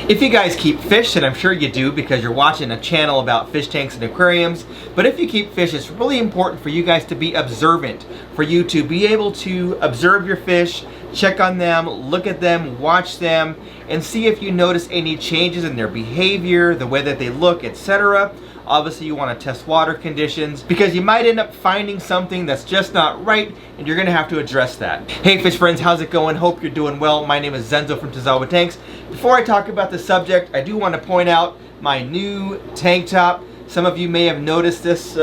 If you guys keep fish, and I'm sure you do because you're watching a channel about fish tanks and aquariums, but if you keep fish, it's really important for you guys to be observant, for you to be able to observe your fish, check on them, look at them, watch them, and see if you notice any changes in their behavior, the way that they look, etc. Obviously you want to test water conditions because you might end up finding something that's just not right and you're going to have to address that. Hey fish friends, how's it going? Hope you're doing well. My name is Zenzo from Tazawa Tanks. Before I talk about the subject, I do want to point out my new tank top. Some of you may have noticed this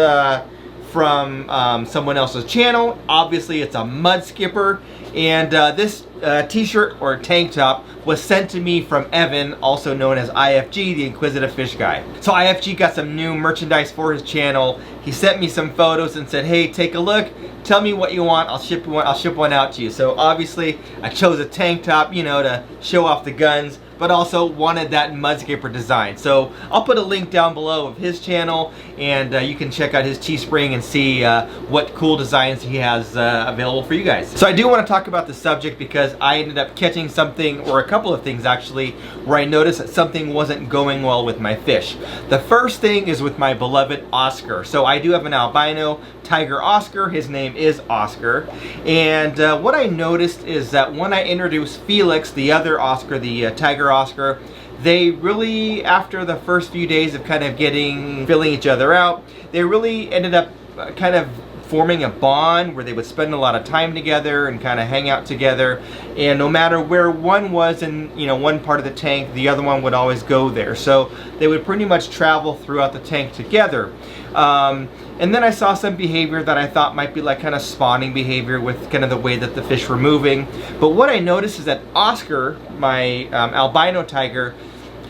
from someone else's channel. Obviously it's a Mudskipper, and this t-shirt or tank top was sent to me from Evan, also known as IFG, the Inquisitive Fish Guy. So IFG got some new merchandise for his channel. He sent me some photos and said, hey, take a look, tell me what you want, I'll ship one out to you. So obviously I chose a tank top, you know, to show off the guns, but also wanted that Mudskipper design. So I'll put a link down below of his channel, and you can check out his Teespring and see what cool designs he has available for you guys. So I do want to talk about the subject because I ended up catching something, or a couple of things actually, where I noticed that something wasn't going well with my fish. The first thing is with my beloved Oscar. So I do have an albino tiger Oscar. His name is Oscar, and what I noticed is that when I introduced Felix, the other Oscar, the tiger Oscar, they really, after the first few days of kind of filling each other out, they really ended up kind of forming a bond where they would spend a lot of time together and kind of hang out together, and no matter where one was in, you know, one part of the tank, the other one would always go there. So they would pretty much travel throughout the tank together. And then I saw some behavior that I thought might be like kind of spawning behavior with kind of the way that the fish were moving. But what I noticed is that Oscar, my albino tiger,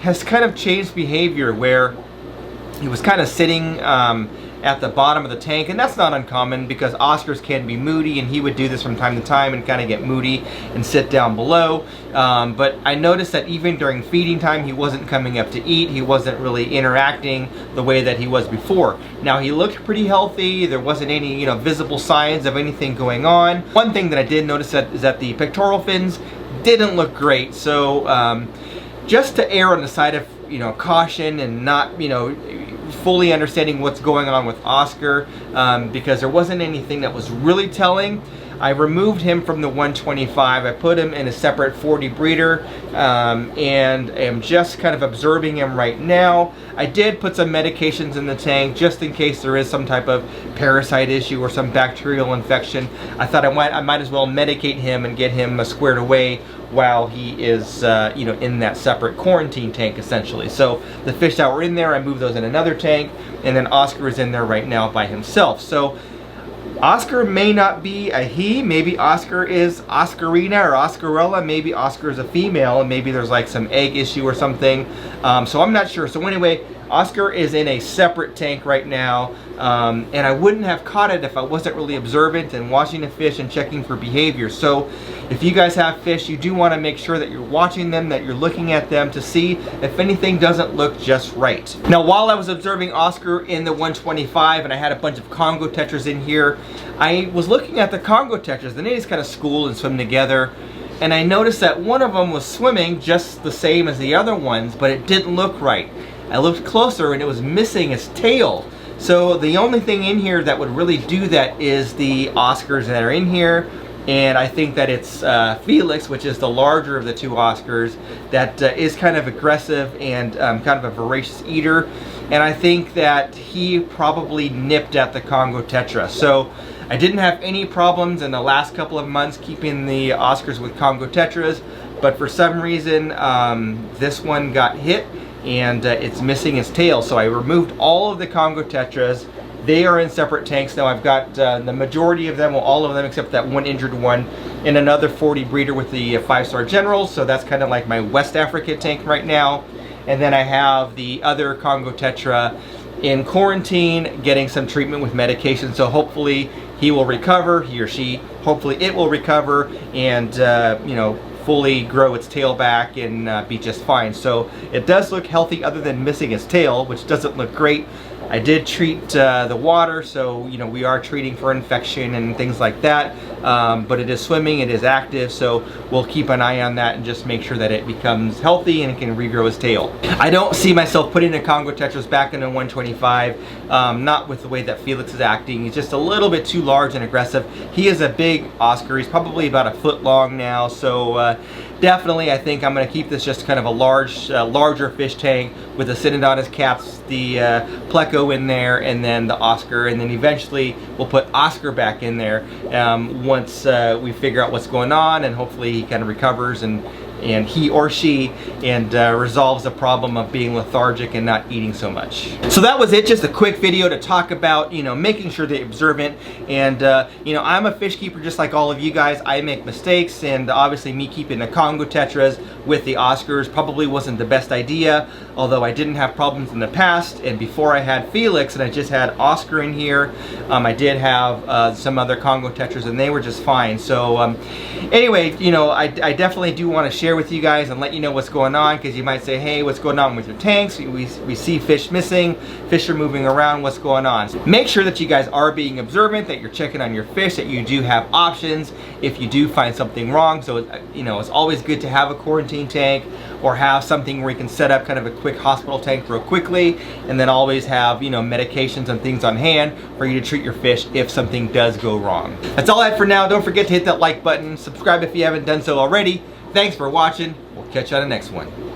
has kind of changed behavior where he was kind of sitting at the bottom of the tank, and that's not uncommon because Oscars can be moody, and he would do this from time to time and kind of get moody and sit down below. But I noticed that even during feeding time he wasn't coming up to eat, he wasn't really interacting the way that he was before. Now he looked pretty healthy, there wasn't any, you know, visible signs of anything going on. One thing that I did notice is that the pectoral fins didn't look great, so just to err on the side of, you know, caution and not, you know, fully understanding what's going on with Oscar, because there wasn't anything that was really telling, I removed him from the 125. I put him in a separate 40 breeder, and am just kind of observing him right now. I did put some medications in the tank just in case there is some type of parasite issue or some bacterial infection. I thought I might as well medicate him and get him squared away while he is you know, in that separate quarantine tank essentially. So the fish that were in there, I moved those in another tank, and then Oscar is in there right now by himself. So Oscar may not be a he, maybe Oscar is Oscarina or Oscarella, maybe Oscar is a female and maybe there's like some egg issue or something, so I'm not sure. So anyway, Oscar is in a separate tank right now, and I wouldn't have caught it if I wasn't really observant and watching the fish and checking for behavior. So if you guys have fish, you do want to make sure that you're watching them, that you're looking at them to see if anything doesn't look just right. Now while I was observing Oscar in the 125 and I had a bunch of Congo tetras in here, I was looking at the Congo tetras. The natives kind of school and swim together, and I noticed that one of them was swimming just the same as the other ones, but it didn't look right. I looked closer and it was missing its tail. So the only thing in here that would really do that is the Oscars that are in here, and I think that it's Felix, which is the larger of the two Oscars, that is kind of aggressive and kind of a voracious eater, and I think that he probably nipped at the Congo tetra. So I didn't have any problems in the last couple of months keeping the Oscars with Congo tetras, but for some reason this one got hit and it's missing its tail. So I removed all of the Congo tetras. They are in separate tanks now. I've got the majority of them, well, all of them except that one injured one, in another 40 breeder with the 5-star generals. So that's kind of like my West Africa tank right now. And then I have the other Congo tetra in quarantine getting some treatment with medication. So hopefully he will recover, he or she, hopefully it will recover and you know, fully grow its tail back and be just fine. So it does look healthy other than missing its tail, which doesn't look great. I did treat the water, so you know we are treating for infection and things like that. But it is swimming, it is active, so we'll keep an eye on that and just make sure that it becomes healthy and it can regrow his tail. I don't see myself putting the Congo Tetras back in a 125, not with the way that Felix is acting. He's just a little bit too large and aggressive. He is a big Oscar. He's probably about a foot long now, so definitely I think I'm going to keep this just kind of a larger fish tank with the Synodontis caps, the Pleco in there, and then the Oscar, and then eventually we'll put Oscar back in there once we figure out what's going on, and hopefully he kind of recovers and he or she resolves the problem of being lethargic and not eating so much. So that was it, just a quick video to talk about, you know, making sure they're observant. And you know, I'm a fish keeper just like all of you guys. I make mistakes, and obviously me keeping the Congo Tetras with the Oscars probably wasn't the best idea, although I didn't have problems in the past. And before I had Felix and I just had Oscar in here, I did have some other Congo Tetras and they were just fine. So anyway, you know, I definitely do want to share with you guys and let you know what's going on, because you might say, hey, what's going on with your tanks? We see fish missing, fish are moving around, what's going on? So make sure that you guys are being observant, that you're checking on your fish, that you do have options if you do find something wrong. So you know, it's always good to have a quarantine tank or have something where you can set up kind of a quick hospital tank real quickly, and then always have, you know, medications and things on hand for you to treat your fish if something does go wrong. That's all I have for now. Don't forget to hit that like button, subscribe if you haven't done so already. Thanks for watching. We'll catch you on the next one.